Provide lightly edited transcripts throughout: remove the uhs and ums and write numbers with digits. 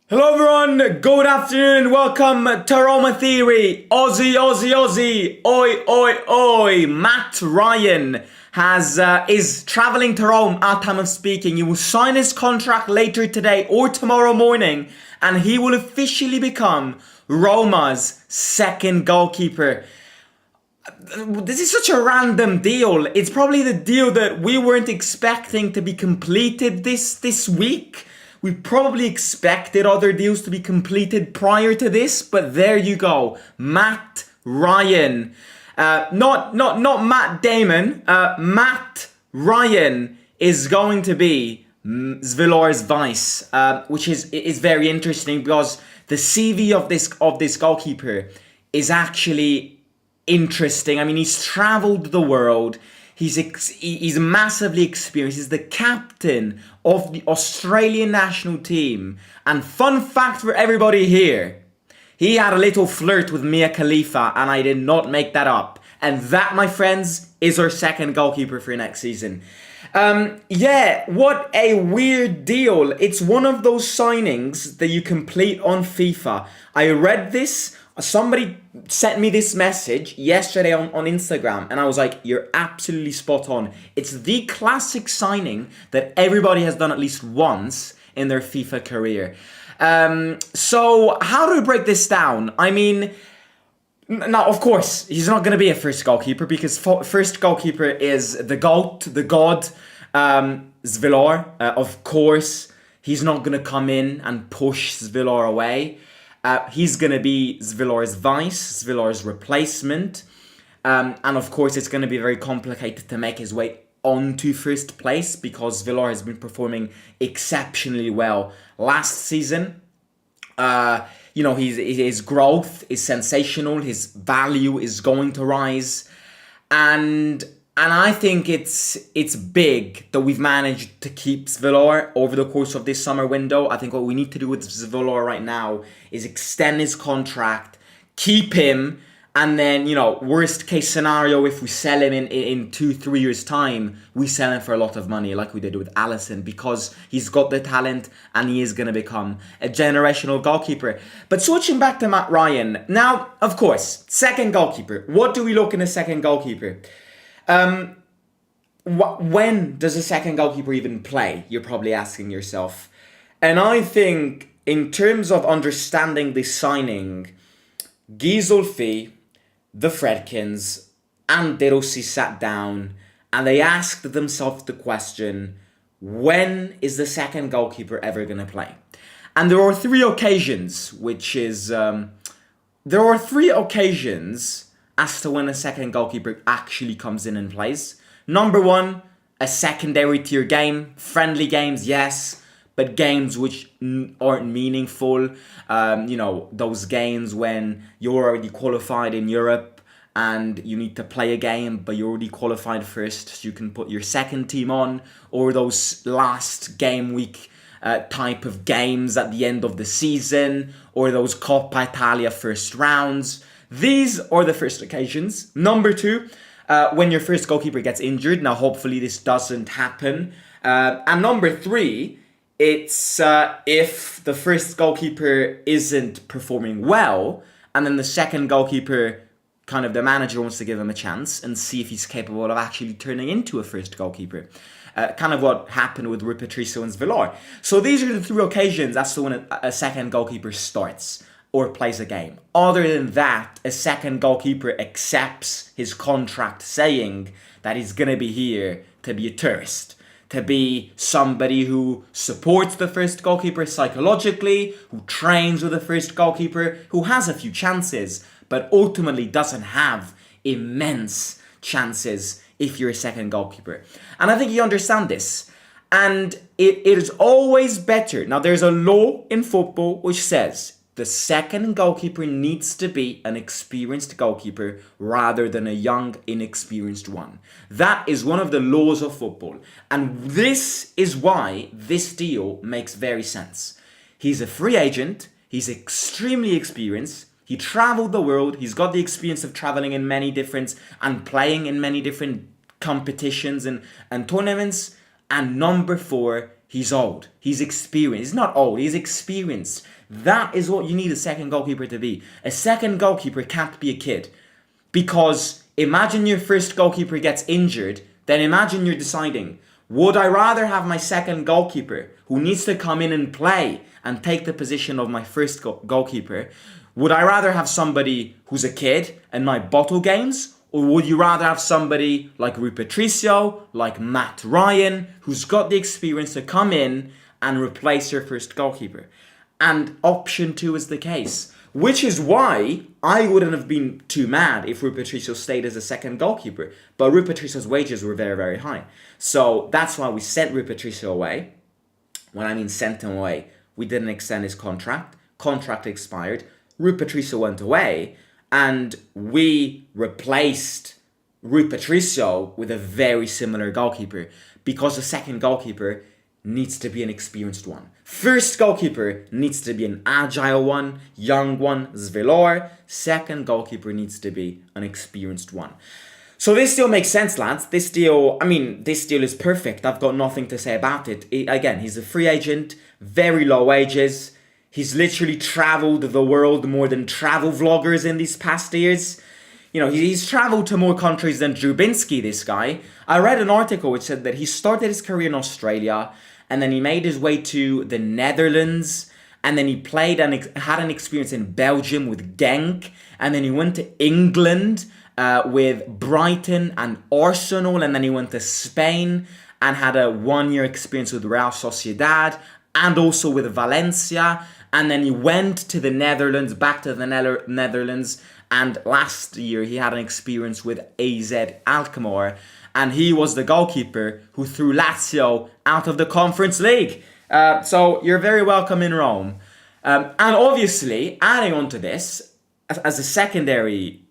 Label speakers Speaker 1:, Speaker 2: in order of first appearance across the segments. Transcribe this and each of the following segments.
Speaker 1: Hello everyone, good afternoon and welcome to Roma Theory. Aussie, Aussie, Aussie, oi, oi, oi. Matt Ryan is travelling to Rome at time of speaking. He will sign his contract later today or tomorrow morning and he will officially become Roma's second goalkeeper. This is such a random deal. It's probably the deal that we weren't expecting to be completed this week. We probably expected other deals to be completed prior to this, but there you go. Matt Ryan. Not Matt Damon. Matt Ryan is going to be Zvilor's vice, which is very interesting because the CV of this goalkeeper is actually interesting. I mean, he's traveled the world. He's massively experienced. He's the captain of the Australian national team. And fun fact for everybody here, he had a little flirt with Mia Khalifa, and I did not make that up. And that, my friends, is our second goalkeeper for next season. Yeah, what a weird deal. It's one of those signings that you complete on FIFA. I read this. Somebody sent me this message yesterday on Instagram and I was like, you're absolutely spot on. It's the classic signing that everybody has done at least once in their FIFA career. So how do we break this down? I mean, now, of course, he's not going to be a first goalkeeper because first goalkeeper is the GOAT, the God, Zvilor. Of course, he's not going to come in and push Zvilor away. He's going to be Zvilor's vice, Zvilor's replacement. And of course, it's going to be very complicated to make his way onto first place because Zvilor has been performing exceptionally well last season. His growth is sensational. His value is going to rise. And I think it's big that we've managed to keep Zvilor over the course of this summer window. I think what we need to do with Zvilor right now is extend his contract, keep him, and then, worst case scenario, if we sell him in 2-3 years' time, we sell him for a lot of money like we did with Alisson because he's got the talent and he is going to become a generational goalkeeper. But switching back to Matt Ryan, now, of course, second goalkeeper. What do we look in a second goalkeeper? When does a second goalkeeper even play? You're probably asking yourself. And I think in terms of understanding this signing, Ghisolfi, the Fredkins, and De Rossi sat down and they asked themselves the question, when is the second goalkeeper ever going to play? And there are three occasions, there are three occasions as to when a second goalkeeper actually comes in and plays. Number one, a secondary tier game. Friendly games, yes, but games which aren't meaningful. Those games when you're already qualified in Europe and you need to play a game, but you're already qualified first, so you can put your second team on. Or those last game week type of games at the end of the season. Or those Coppa Italia first rounds. These are the first occasions. Number two, when your first goalkeeper gets injured. Now, hopefully this doesn't happen. And number three, it's if the first goalkeeper isn't performing well, and then the second goalkeeper, the manager wants to give him a chance and see if he's capable of actually turning into a first goalkeeper. Kind of what happened with Rui Patricio and Zvilor. So these are the three occasions as to when a second goalkeeper starts or plays a game. Other than that, a second goalkeeper accepts his contract saying that he's going to be here to be a tourist, to be somebody who supports the first goalkeeper psychologically, who trains with the first goalkeeper, who has a few chances, but ultimately doesn't have immense chances if you're a second goalkeeper. And I think you understand this. And it is always better. Now, there's a law in football which says the second goalkeeper needs to be an experienced goalkeeper rather than a young, inexperienced one. That is one of the laws of football. And this is why this deal makes very sense. He's a free agent. He's extremely experienced. He traveled the world. He's got the experience of traveling in many different and playing in many different competitions and tournaments. And number four, he's old. He's experienced. He's not old. He's experienced. That is what you need a second goalkeeper to be. A second goalkeeper can't be a kid. Because imagine your first goalkeeper gets injured, then imagine you're deciding, would I rather have my second goalkeeper who needs to come in and play and take the position of my first goalkeeper? Would I rather have somebody who's a kid and might bottle games? Or would you rather have somebody like Rui Patricio, like Matt Ryan, who's got the experience to come in and replace your first goalkeeper? And option 2 is the case. Which is why I wouldn't have been too mad if Rui Patricio stayed as a second goalkeeper. But Rui Patricio's wages were very, very high. So that's why we sent Rui Patricio away. When I mean sent him away, we didn't extend his contract. Contract expired. Rui Patricio went away. And we replaced Rui Patricio with a very similar goalkeeper. Because the second goalkeeper needs to be an experienced one. First goalkeeper needs to be an agile one, young one, Zvelor. Second goalkeeper needs to be an experienced one. So this deal makes sense, lads. This deal is perfect. I've got nothing to say about it. Again, he's a free agent, very low wages. He's literally traveled the world more than travel vloggers in these past years. You know, he's traveled to more countries than Drubinski, this guy. I read an article which said that he started his career in Australia, and then he made his way to the Netherlands, and then he played and had an experience in Belgium with Genk, and then he went to England with Brighton and Arsenal, and then he went to Spain and had a 1-year experience with Real Sociedad, and also with Valencia, and then he went to the Netherlands, back to the Netherlands, and last year he had an experience with AZ Alkmaar, and he was the goalkeeper who threw Lazio out of the Conference League. So you're very welcome in Rome. And obviously, adding on to this, as a secondary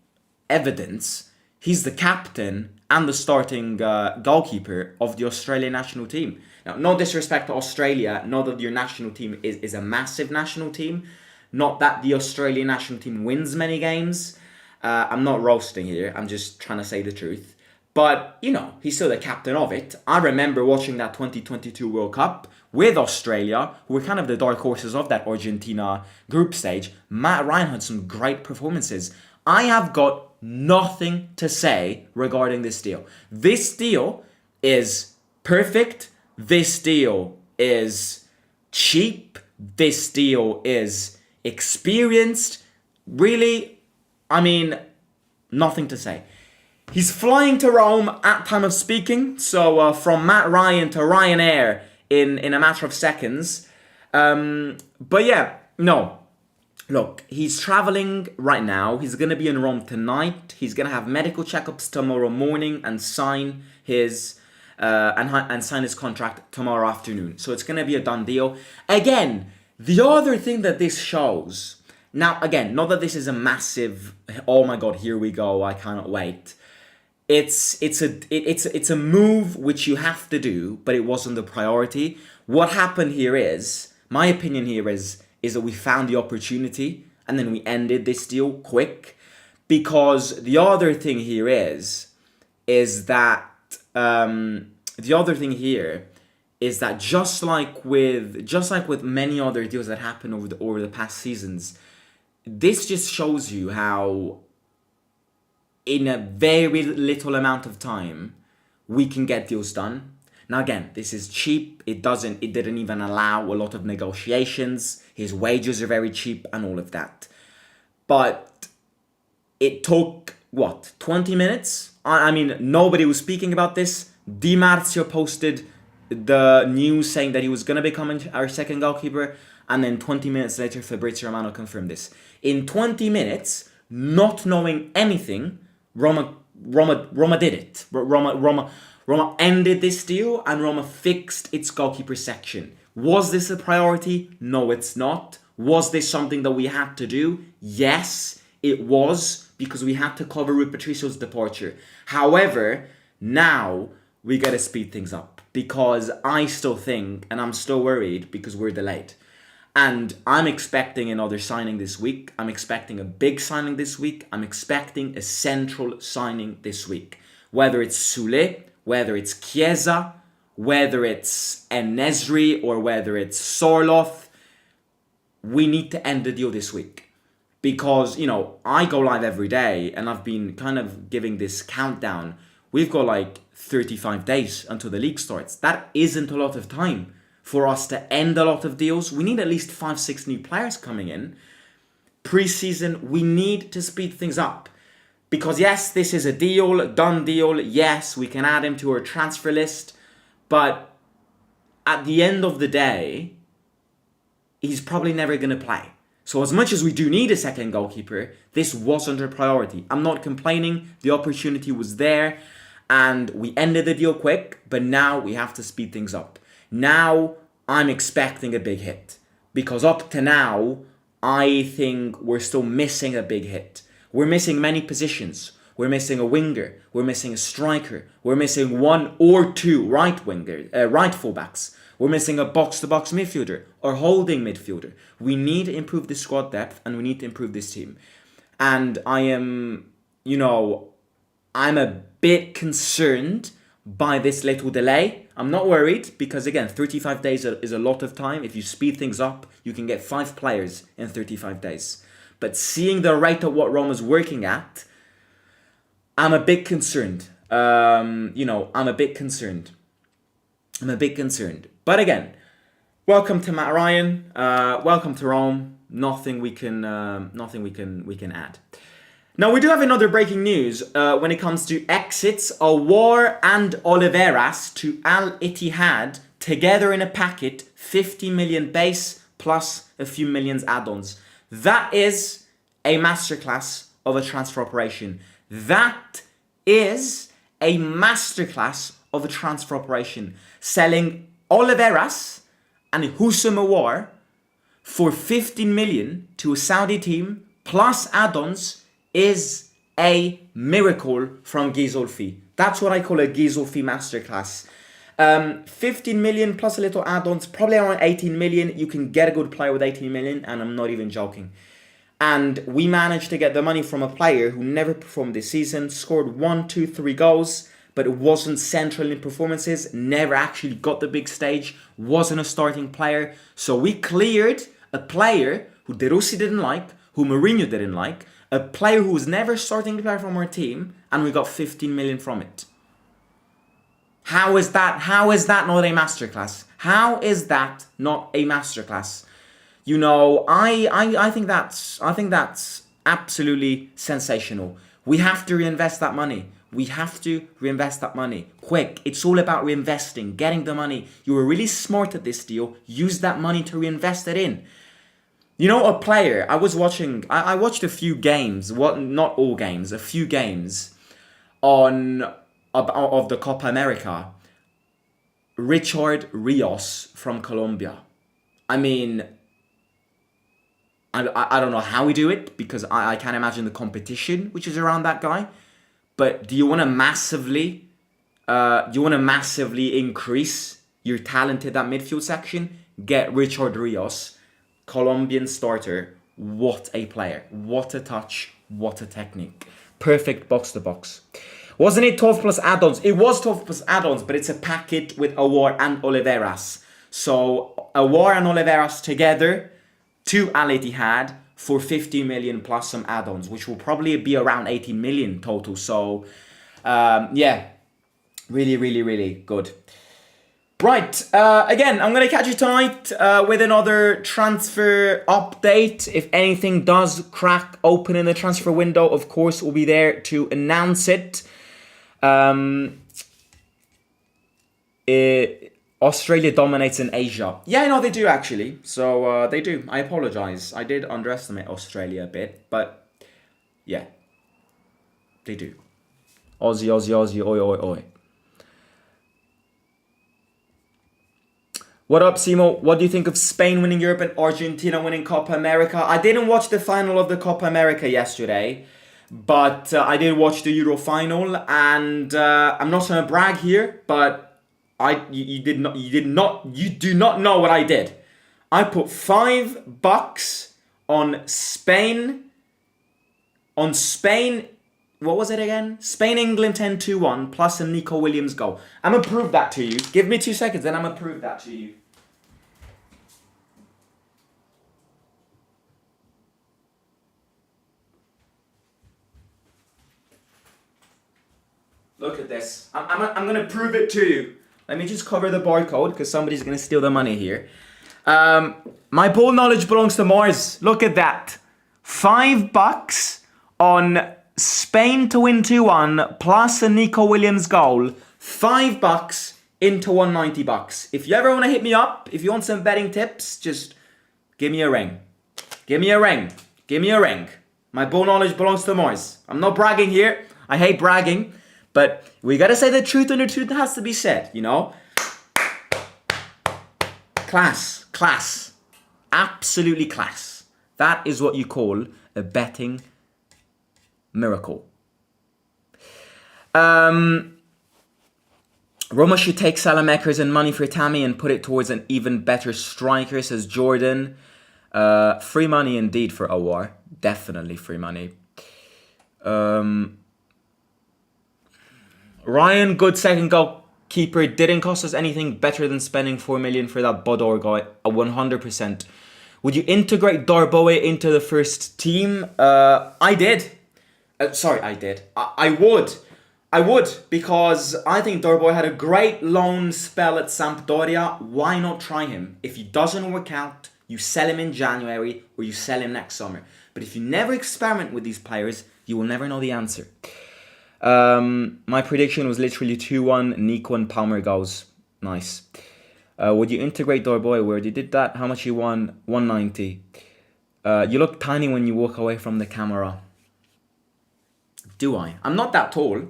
Speaker 1: evidence, he's the captain and the starting goalkeeper of the Australian national team. Now, no disrespect to Australia, not that your national team is a massive national team, not that the Australian national team wins many games. I'm not roasting here, I'm just trying to say the truth. But, you know, he's still the captain of it. I remember watching that 2022 World Cup with Australia, who were kind of the dark horses of that Argentina group stage. Matt Ryan had some great performances. I have got nothing to say regarding this deal. This deal is perfect. This deal is cheap. This deal is experienced. Really, I mean, nothing to say. He's flying to Rome at time of speaking, so from Matt Ryan to Ryanair in a matter of seconds. But yeah, no. Look, he's traveling right now. He's going to be in Rome tonight. He's going to have medical checkups tomorrow morning and sign his sign his contract tomorrow afternoon. So it's going to be a done deal. Again, the other thing that this shows. Now, again, not that this is a massive, oh my god, here we go, I cannot wait. It's a move which you have to do, but it wasn't the priority. What happened here is, my opinion here is that we found the opportunity and then we ended this deal quick. Because the other thing here is that just like with many other deals that happened over the past seasons, this just shows you how in a very little amount of time we can get deals done. Now again, this is cheap. It didn't even allow a lot of negotiations. His wages are very cheap and all of that. But it took, 20 minutes? I mean, nobody was speaking about this. Di Marzio posted the news saying that he was going to become our second goalkeeper. And then 20 minutes later, Fabrizio Romano confirmed this. In 20 minutes, not knowing anything, Roma did it. Roma ended this deal and Roma fixed its goalkeeper section. Was this a priority? No, it's not. Was this something that we had to do? Yes, it was, because we had to cover Rui Patricio's departure. However, now we gotta speed things up, because I still think, and I'm still worried because we're delayed. And I'm expecting another signing this week. I'm expecting a big signing this week. I'm expecting a central signing this week. Whether it's Sule, whether it's Chiesa, whether it's En-Nesyri, or whether it's Sorloth, we need to end the deal this week. Because, I go live every day and I've been kind of giving this countdown. We've got like 35 days until the league starts. That isn't a lot of time for us to end a lot of deals. We need at least 5-6 new players coming in. Pre-season, we need to speed things up. Because yes, this is a deal, done deal. Yes, we can add him to our transfer list. But at the end of the day, he's probably never going to play. So as much as we do need a second goalkeeper, this wasn't a priority. I'm not complaining. The opportunity was there and we ended the deal quick, but now we have to speed things up. Now I'm expecting a big hit because up to now, I think we're still missing a big hit. We're missing many positions. We're missing a winger. We're missing a striker. We're missing 1 or 2 right fullbacks. We're missing a box-to-box midfielder or holding midfielder. We need to improve the squad depth and we need to improve this team. And I am, I'm a bit concerned by this little delay. I'm not worried because, again, 35 days is a lot of time. If you speed things up, you can get 5 players in 35 days. But seeing the rate of what Roma's working at, I'm a bit concerned. I'm a bit concerned. But again, welcome to Matt Ryan. Welcome to Rome. Nothing we can add. Now we do have another breaking news when it comes to exits. Aouar and Oliveras to Al Ittihad together in a packet, 50 million base plus a few millions add-ons. That is a masterclass of a transfer operation. That is a masterclass of a transfer operation. Selling Oliveras and Houssem Aouar for 15 million to a Saudi team plus add-ons is a miracle from Ghisolfi. That's what I call a Ghisolfi masterclass. 15 million plus a little add-ons, probably around 18 million. You can get a good player with 18 million, and I'm not even joking. And we managed to get the money from a player who never performed this season, scored 1, 2, 3 goals, but it wasn't central in performances, never actually got the big stage, wasn't a starting player. So we cleared a player who De Rossi didn't like, who Mourinho didn't like, a player who was never starting player from our team, and we got 15 million from it. How is that not a masterclass? How is that not a masterclass? I think that's absolutely sensational. We have to reinvest that money. Quick. It's all about reinvesting, getting the money. You were really smart at this deal. Use that money to reinvest it in. A player, I watched a few games, not all games, a few games of the Copa America. Richard Rios from Colombia. I mean, I don't know how we do it because I can't imagine the competition which is around that guy. But do you want to massively increase your talent in that midfield section? Get Richard Rios, Colombian starter. What a player. What a touch. What a technique. Perfect box to box. Wasn't it 12 plus add-ons? It was 12 plus add-ons, but it's a packet with Aouar and Oliveras. So Aouar and Oliveras together to Al Ittihad for 50 million plus some add-ons, which will probably be around 18 million total. So, really, really, really good. Right, again, I'm going to catch you tonight with another transfer update. If anything does crack open in the transfer window, of course, we'll be there to announce it. Australia dominates in Asia. Yeah, no, they do actually. So they do. I apologize. I did underestimate Australia a bit, but yeah, they do. Aussie, Aussie, Aussie, oi, oi, oi. What up, Simo? What do you think of Spain winning Europe and Argentina winning Copa America? I didn't watch the final of the Copa America yesterday, but I did watch the Euro final, and I'm not gonna brag here, but you do not know what I did. I put $5 on Spain. What was it again? Spain, England 10-2-1 plus a Nico Williams goal. I'm gonna prove that to you. Give me 2 seconds, and I'm gonna prove that to you. Look at this. I'm going to prove it to you. Let me just cover the barcode because somebody's going to steal the money here. My ball knowledge belongs to Mars. Look at that. $5 on Spain to win 2-1 plus a Nico Williams goal. $5 into $190. If you ever want to hit me up, if you want some betting tips, just give me a ring. Give me a ring. Give me a ring. My ball knowledge belongs to Mars. I'm not bragging here. I hate bragging. But we gotta say the truth, and the truth has to be said, you know? Class. Class. Absolutely class. That is what you call a betting miracle. Roma should take Salamakers and money for Tammy and put it towards an even better striker, says Jordan. Free money indeed for Awar. Definitely free money. Ryan, good second goalkeeper. Didn't cost us anything better than spending 4 million for that Bodor guy. 100%. Would you integrate Darboe into the first team? I did. I did. I would. I would, because I think Darboe had a great loan spell at Sampdoria. Why not try him? If he doesn't work out, you sell him in January or you sell him next summer. But if you never experiment with these players, you will never know the answer. My prediction was literally 2-1, Nico and Palmer goals. Nice. Would you integrate Darboe? Where you did that? How much you won? 190. You look tiny when you walk away from the camera. Do I? I'm not that tall.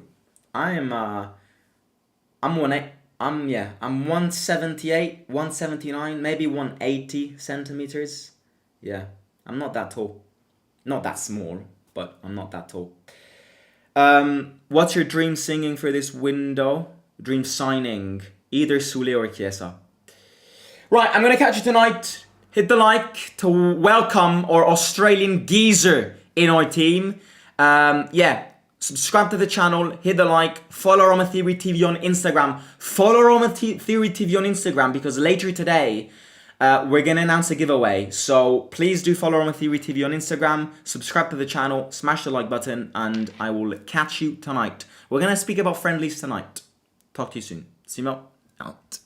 Speaker 1: I'm 178, 179, maybe 180 centimeters. Yeah, I'm not that tall. Not that small, but I'm not that tall. What's your dream singing for this window? Dream signing? Either Sule or Chiesa. Right, I'm going to catch you tonight. Hit the like to welcome our Australian geezer in our team. Subscribe to the channel, hit the like, follow Roma Theory TV on Instagram. Follow Roma Theory TV on Instagram because later today we're going to announce a giveaway. So please do follow Roma Theory TV on Instagram, subscribe to the channel, smash the like button, and I will catch you tonight. We're going to speak about friendlies tonight. Talk to you soon. Simo out.